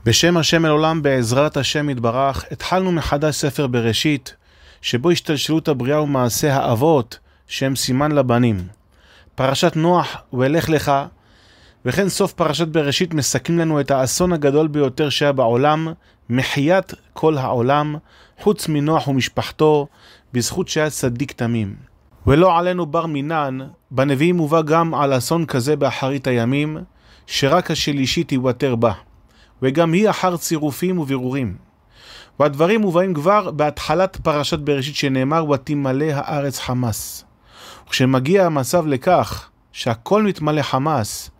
בשם השם אל עולם, בעזרת השם יתברך, התחלנו מחדש ספר בראשית, שבו השתלשלות הבריאה ומעשה האבות, שהם סימן לבנים. פרשת נוח ולך לך, וכן סוף פרשת בראשית מסכם לנו את האסון הגדול ביותר שהיה בעולם, מחיית כל העולם, חוץ מנוח ומשפחתו, בזכות שהיה צדיק תמים. ולא עלינו בר מינן, בנביאים מובא גם על אסון כזה באחרית הימים, שרק השלישית יוותר בה. וגם היא אחר צירופים ובירורים. והדברים מובאים כבר בהתחלת פרשת בראשית שנאמר ותמלא הארץ חמס. וכשמגיע המצב לכך שהכל מתמלא חמס,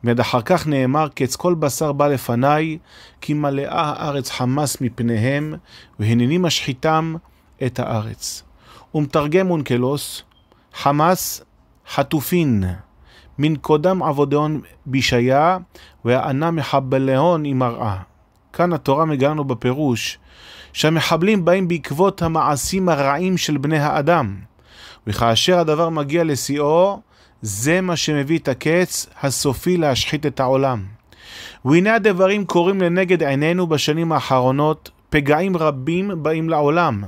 מיד אחר כך נאמר קץ כל בשר בא לפניי, כי מלאה הארץ חמס מפניהם, והנני משחיתם את הארץ. ומתרגם אונקלוס, חמס חטופין, מן קודם עבודון בישיה, והענה מחבלהון עם מראה. כאן התורה מגלנו בפירוש, שהמחבלים באים בעקבות המעשים הרעים של בני האדם. וכאשר הדבר מגיע לשיאו, זה מה שמביא את הקץ הסופי להשחית את העולם. והנה הדברים קורים לנגד עינינו בשנים האחרונות, פגעים רבים באים לעולם,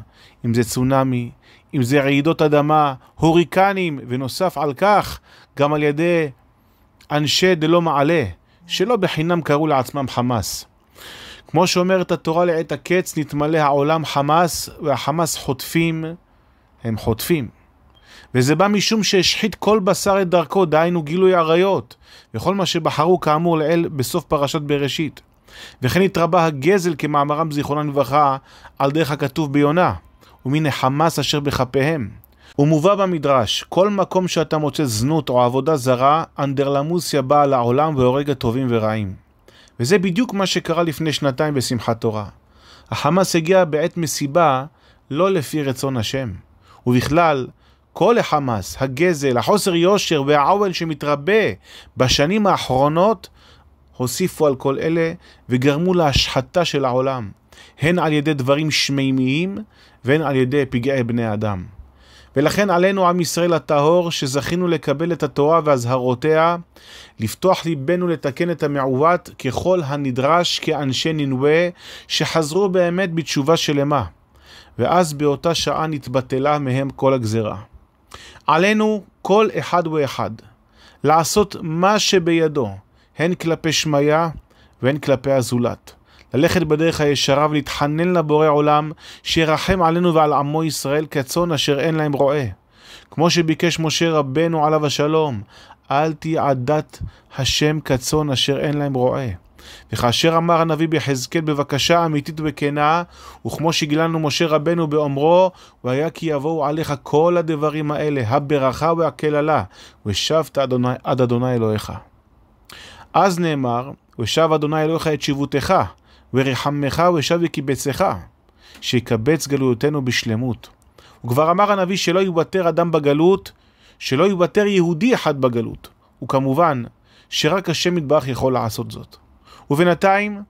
אם זה צונמי, אם זה רעידות אדמה, הוריקנים, ונוסף על כך, גם על ידי אנשי דלא מעלה, שלא בחינם קראו לעצמם חמאס. כמו שאומרת התורה לעת הקץ, נתמלא העולם חמאס, והחמאס חוטפים, הם חוטפים. וזה בא משום שהשחית כל בשר את דרכו, דהיינו גילוי עריות, וכל מה שבחרו כאמור לאל בסוף פרשת בראשית. וכן התרבה הגזל כמאמרם זיכרונם לברכה, על דרך הכתוב ביונה, ומן החמאס אשר בכפיהם. ומובא במדרש, כל מקום שאתה מוצא זנות או עבודה זרה, אנדרלמוסיה באה לעולם והורגת טובים ורעים. וזה בדיוק מה שקרה לפני שנתיים בשמחת תורה. החמאס הגיע בעת מסיבה לא לפי רצון השם. ובכלל, כל החמאס, הגזל, החוסר יושר והעוול שמתרבה בשנים האחרונות, הוסיפו על כל אלה וגרמו להשחתה של העולם, הן על ידי דברים שמימיים והן על ידי פגעי בני אדם. ולכן עלינו עם ישראל הטהור שזכינו לקבל את התורה והזהרותיה, לפתוח ליבנו לתקן את המעוות ככל הנדרש כאנשי נינווה שחזרו באמת בתשובה שלמה, ואז באותה שעה נתבטלה מהם כל הגזרה. עלינו כל אחד ואחד לעשות מה שבידו, הן כלפי שמיה והן כלפי הזולת. ללכת בדרך הישרה ולהתחנן לבורא עולם שירחם עלינו ועל עמו ישראל כצאן אשר אין להם רועה. כמו שביקש משה רבנו עליו השלום, אל תהיה עדת השם כצאן אשר אין להם רועה. וכאשר אמר הנביא ביחזקאל בבקשה אמיתית וכנה, וכמו שגילנו משה רבנו באומרו, והיה כי יבואו עליך כל הדברים האלה, הברכה והקללה, ושבת עד אדוני אלוהיך. אז נאמר, ושב אדוני אלוהיך את שיבותך, ורחמך ושב וקיבצך, שיקבץ גלויותינו בשלמות. וכבר אמר הנביא שלא יוותר אדם בגלות, שלא יוותר יהודי אחד בגלות. וכמובן שרק השם יתברך יכול לעשות זאת. ובינתיים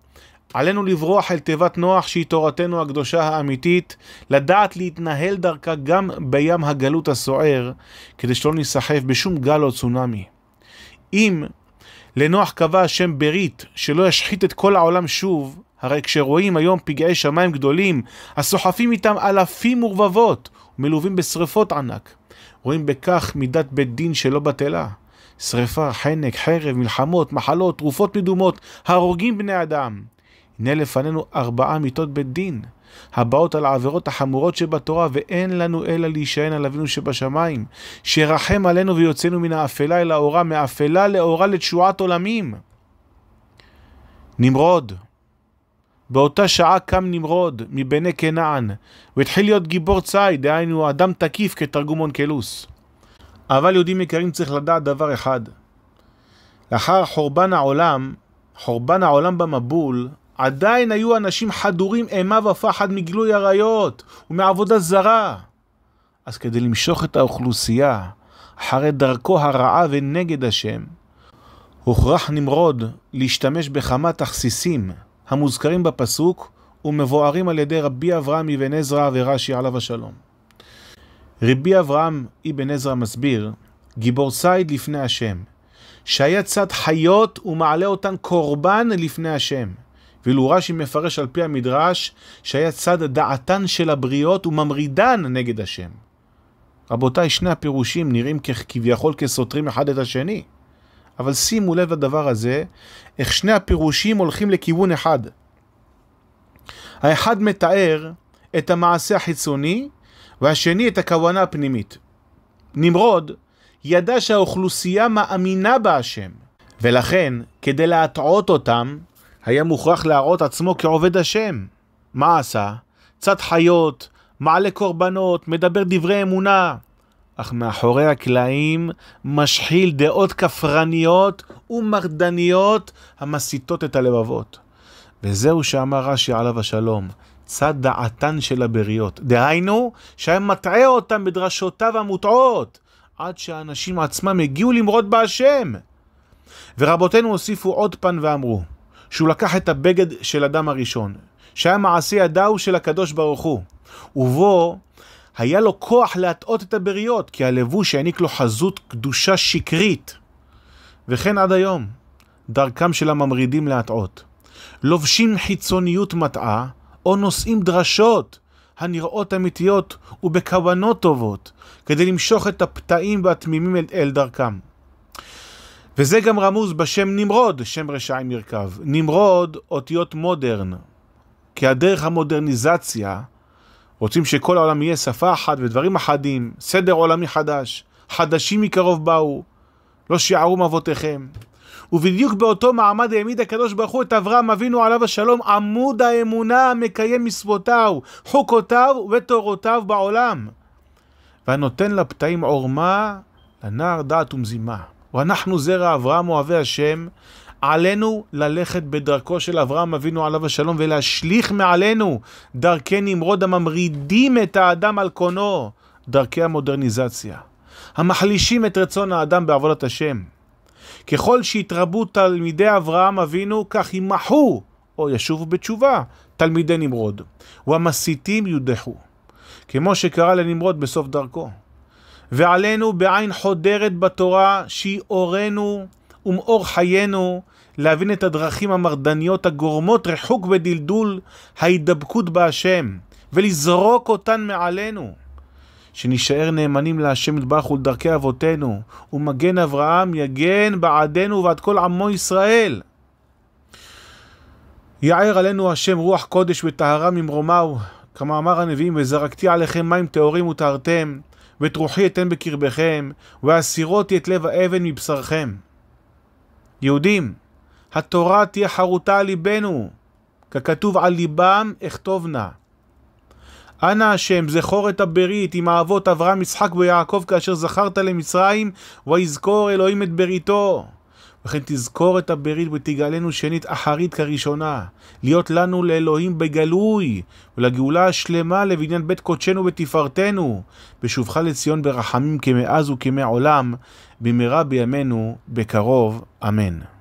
עלינו לברוח אל תיבת נוח שהיא תורתנו הקדושה האמיתית, לדעת להתנהל דרכה גם בים הגלות הסוער, כדי שלא נסחף בשום גל או צונמי. אם לנוח קבע השם ברית שלא ישחית את כל העולם שוב, הרי כשרואים היום פגעי שמיים גדולים, הסוחפים איתם אלפים ורבבות, ומלווים בשריפות ענק, רואים בכך מידת בית דין שלא בטלה. שריפה, חנק, חרב, מלחמות, מחלות, תרופות מדומות, הרוגים בני אדם. הנה לפנינו 4 מיתות בית דין, הבאות על העבירות החמורות שבתורה, ואין לנו אלא להישען על אבינו שבשמיים, שירחם עלינו ויוצאנו מן האפלה אל האורה, מאפלה לאורה לתשועת עולמים. נמרוד, באותה שעה קם נמרוד מבני כנען, והתחיל להיות גיבור ציד, דהיינו אדם תקיף כתרגום אונקלוס. אבל יהודים יקרים צריך לדעת דבר אחד. לאחר חורבן העולם במבול, עדיין היו אנשים חדורים אימה ופחד מגילוי עריות ומעבודה זרה. אז כדי למשוך את האוכלוסייה אחרי דרכו הרעה ונגד השם, הוכרח נמרוד להשתמש בכמה תכסיסים המוזכרים בפסוק ומבוארים על ידי רבי אברהם אבן עזרא ורש"י עליו השלום. רבי אברהם אבן עזרא מסביר, גיבור ציד לפני השם, שהיה צד חיות ומעלה אותן קורבן לפני השם, ואילו רש"י מפרש על פי המדרש שהיה צד דעתן של הבריות וממרידן נגד השם. רבותיי, שני הפירושים נראים כביכול כסותרים אחד את השני, אבל שימו לב לדבר הזה, איך שני הפירושים הולכים לכיוון אחד. האחד מתאר את המעשה החיצוני, והשני את הכוונה הפנימית. נמרוד ידע שהאוכלוסייה מאמינה בהשם, ולכן כדי להטעות אותם היה מוכרח להראות עצמו כעובד השם. מה עשה? צד חיות, מעלה קורבנות, מדבר דברי אמונה, אך מאחורי הקלעים משחיל דעות כפרניות ומרדניות המסיתות את הלבבות. וזהו שאמר רש"י עליו השלום, צד דעתן של הבריות. דהיינו שהיה מטעה אותם בדרשותיו המוטעות, עד שהאנשים עצמם הגיעו למרוד בהשם. ורבותינו הוסיפו עוד פן ואמרו, שהוא לקח את הבגד של אדם הראשון, שהיה מעשה ידיו של הקדוש ברוך הוא, ובו היה לו כוח להטעות את הבריות, כי הלבוש העניק לו חזות קדושה שקרית. וכן עד היום, דרכם של הממרידים להטעות. לובשים חיצוניות מטעה, או נושאים דרשות הנראות אמיתיות ובכוונות טובות, כדי למשוך את הפתאים והתמימים אל דרכם. וזה גם רמוז בשם נמרוד, שם רשעים ירכב. נמרוד אותיות מודרן, כי הדרך המודרניזציה, רוצים שכל העולם יהיה שפה אחת ודברים אחדים, סדר עולמי חדש, חדשים מקרוב באו, לא שיערו מאבותיכם. ובדיוק באותו מעמד העמיד הקדוש ברוך הוא את אברהם אבינו עליו השלום, עמוד האמונה המקיים מצוותיו, חוקותיו ותורותיו בעולם, והנותן לפתאים עורמה, לנער דעת ומזימה. ואנחנו זרע אברהם אוהבי השם, עלינו ללכת בדרכו של אברהם אבינו עליו השלום, ולהשליך מעלינו דרכי נמרוד הממרידים את האדם על קונו, דרכי המודרניזציה, המחלישים את רצון האדם בעבודת השם. ככל שהתרבו תלמידי אברהם אבינו, כך ימחו או ישובו בתשובה תלמידי נמרוד, והמסיתים יודחו, כמו שקרה לנמרוד בסוף דרכו. ועלינו בעין חודרת בתורה, שהיא אורנו ומאור חיינו, להבין את הדרכים המרדניות הגורמות רחוק ודלדול ההידבקות בהשם, ולזרוק אותן מעלינו. שנשאר נאמנים להשם יתברך ולדרכי אבותינו, ומגן אברהם יגן בעדנו ועד כל עמו ישראל. יער עלינו השם רוח קודש וטהרה ממרומיו, כמה אמר הנביאים, וזרקתי עליכם מים טהורים וטהרתם, ואת רוחי אתן בקרבכם, והסירותי את לב האבן מבשרכם. יהודים, התורה תהיה חרוטה על ליבנו, ככתוב על ליבם אכתובנה. אנא השם, זכור את הברית עם האבות אברהם, יצחק ויעקב, כאשר זכרת למצרים, ויזכור אלוהים את בריתו. וכן תזכור את הברית ותגאלנו שנית אחרית כראשונה, להיות לנו לאלוהים בגלוי, ולגאולה השלמה לבניין בית קודשנו ותפארתנו, בשובך לציון ברחמים כמאז וכמעולם, במהרה בימינו, בקרוב, אמן.